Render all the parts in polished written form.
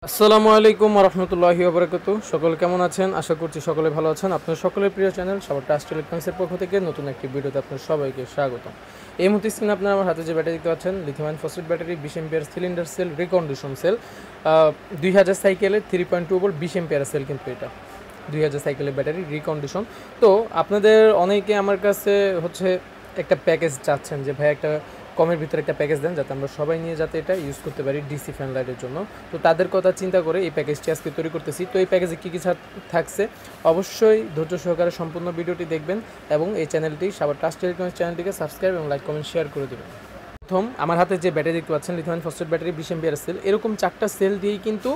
আসসালামু আলাইকুম ওয়া রাহমাতুল্লাহি ওয়া বারাকাতুহু। সকলে কেমন আছেন? আশা করছি সকলে ভালো আছেন। আপনার সকলের প্রিয় চ্যানেল সবার ট্রাস্ট ইলেকট্রনিক্সের পক্ষ থেকে নতুন একটি ভিডিওতে আপনাদের সবাইকে স্বাগতম। এই মুহূর্তে স্ক্রিনে আপনারা আমার হাতে যে ব্যাটারি দেখতে পাচ্ছেন, lithium ion phosphate battery 20 ampere cylinder cell recondition cell, 2000 সাইকেলের 3.2 ভোল্ট 20 এম্পিয়ার সেল, কিন্তু এটা 2000 সাইকেলের ব্যাটারি রিকন্ডিশন। তো আপনাদের অনেকে আমার কাছে একটা প্যাকেজ চাচ্ছেন যে ভাই একটা কমের ভিতরে একটা প্যাকেজ দেন যাতে আমরা সবাই নিয়ে যাতে এটা ইউজ করতে পারি ডিসি ফ্যান লাইটের জন্য। তো তাদের কথা চিন্তা করে এই প্যাকেজটি আজকে তৈরি করতেছি। তো এই প্যাকেজে কী কী থাকছে অবশ্যই ধৈর্য সহকারে সম্পূর্ণ ভিডিওটি দেখবেন এবং এই চ্যানেলটি সবার ট্রাস্ট ইলেকট্রনিক্স চ্যানেলটিকে সাবস্ক্রাইব এবং লাইক কমেন্ট শেয়ার করে দেবেন। প্রথম আমার হাতে যে ব্যাটারি দেখতে পাচ্ছেন lithium phosphate battery 20 ampere cell, এরকম 4টা সেল দিয়েই কিন্তু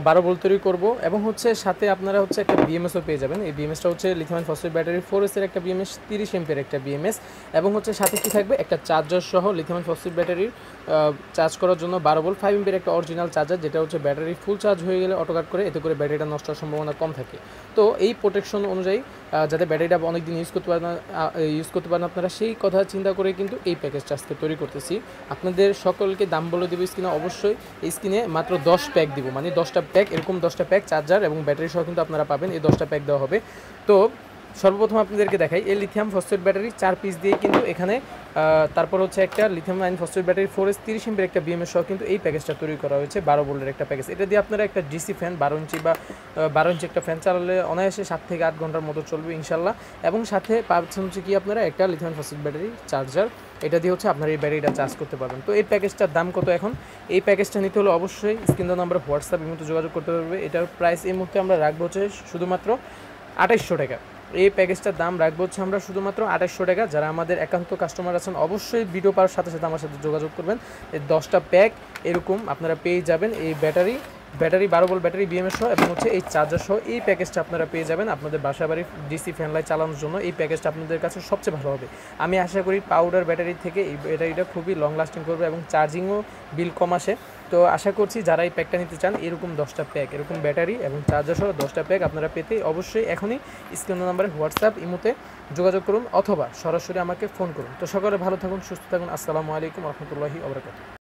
12 ভোল্ট তৈরি করবো এবং সাথে আপনারা একটা বিএমএসও পেয়ে যাবেন। এই বিএমএসটা লিথিয়াম ফসফেট ব্যাটারি 4S এর একটা বিএমএস, 30 এম্পিয়ার একটা বিএমএস এবং সাথে কি থাকবে একটা চার্জার সহ লিথিয়াম ফসফেট ব্যাটারির চার্জ করার জন্য 12 ভোল্ট 5 এম্পিয়ার একটা অরিজিনাল চার্জার, যেটা ব্যাটারি ফুল চার্জ হয়ে গেলে অটো কাট করে, এতে করে ব্যাটারিটা নষ্ট হওয়ার সম্ভাবনা কম থাকে। তো এই প্রোটেকশন অনুযায়ী যাতে ব্যাটারিটা অনেকদিন ইউজ করতে পারেন আপনারা, সেই কথা চিন্তা করে কিন্তু এই প্যাকেজটা আজকে তৈরি করতেছি। আপনাদের সকলকে দাম বলে দেবো স্ক্রিনে, অবশ্যই এই স্ক্রিনে মাত্র 10 প্যাক দিব, মানে 10টা প্যাক, এরকম 10টা প্যাক চার্জার এবং ব্যাটারি সহ কিন্তু আপনারা পাবেন। এই 10টা প্যাক দেওয়া হবে। তো সর্বপ্রথম আপনাদেরকে দেখাই এই লিথিয়াম ফসফেট ব্যাটারি 4 পিস দিয়ে কিন্তু এখানে তারপর একটা lithium ion phosphate battery 4S 30 ampere একটা বিএমএস সহ কিন্তু এই প্যাকেজটা তৈরি করা হয়েছে। 12 ভোল্টের একটা প্যাকেজ, এটা দিয়ে আপনারা একটা ডিসি ফ্যান 12 ইঞ্চি বা 12 ইঞ্চি একটা ফ্যান চালালে অনায়াসে 7 থেকে 8 ঘন্টার মতো চলবে ইনশাল্লাহ। এবং সাথে পাচ্ছেন কি আপনারা একটা লিথিয়াম ফসফেট ব্যাটারি চার্জার, এটা দিয়ে আপনারা এই ব্যাটারিটা চার্জ করতে পারবেন। তো এই প্যাকেজটার দাম কত? এখন এই প্যাকেজটা নিতে হলে অবশ্যই স্ক্রিন দেওয়া নাম্বার হোয়াটসঅ্যাপ এই মুহূর্তে যোগাযোগ করতে পারবে। এটার প্রাইস এই মুহূর্তে আমরা রাখবো শুধুমাত্র 2800 টাকা। এই প্যাকেজটার দাম রাখবো আমরা শুধুমাত্র 2800 টাকা। যারা আমাদের একান্ত কাস্টমার আছেন অবশ্যই ভিডিও পাওয়ার সাথে সাথে আমার সাথে যোগাযোগ করবেন। এই 10টা প্যাক এরকম আপনারা পেয়ে যাবেন। এই ব্যাটারি 12 ভোল্ট ব্যাটারি বিএমএস সহ এবং এই চার্জার সহ এই প্যাকেজটা আপনারা পেয়ে যাবেন আপনাদের বাসা বাড়ির ডিসি ফ্যান লাইট চালানোর জন্য। এই প্যাকেজটা আপনাদের কাছে সবচেয়ে ভালো হবে। আমি আশা করি পাউডার ব্যাটারি থেকে এই ব্যাটারিটা খুবই লং লাস্টিং করবে এবং চার্জিংও বিল কম আসে। তো আশা করছি যারা এই প্যাকটা নিতে চান, এরকম 10টা প্যাক, এরকম ব্যাটারি এবং চার্জার সহ 10টা প্যাক আপনারা পেতে অবশ্যই এখনই স্ক্রিন নাম্বারে হোয়াটসঅ্যাপ ইমোতে যোগাযোগ করুন অথবা সরাসরি আমাকে ফোন করুন। তো সকলে ভালো থাকুন, সুস্থ থাকুন। আসসালামু আলাইকুম ওয়া রাহমাতুল্লাহি ওয়া বারাকাতুহু।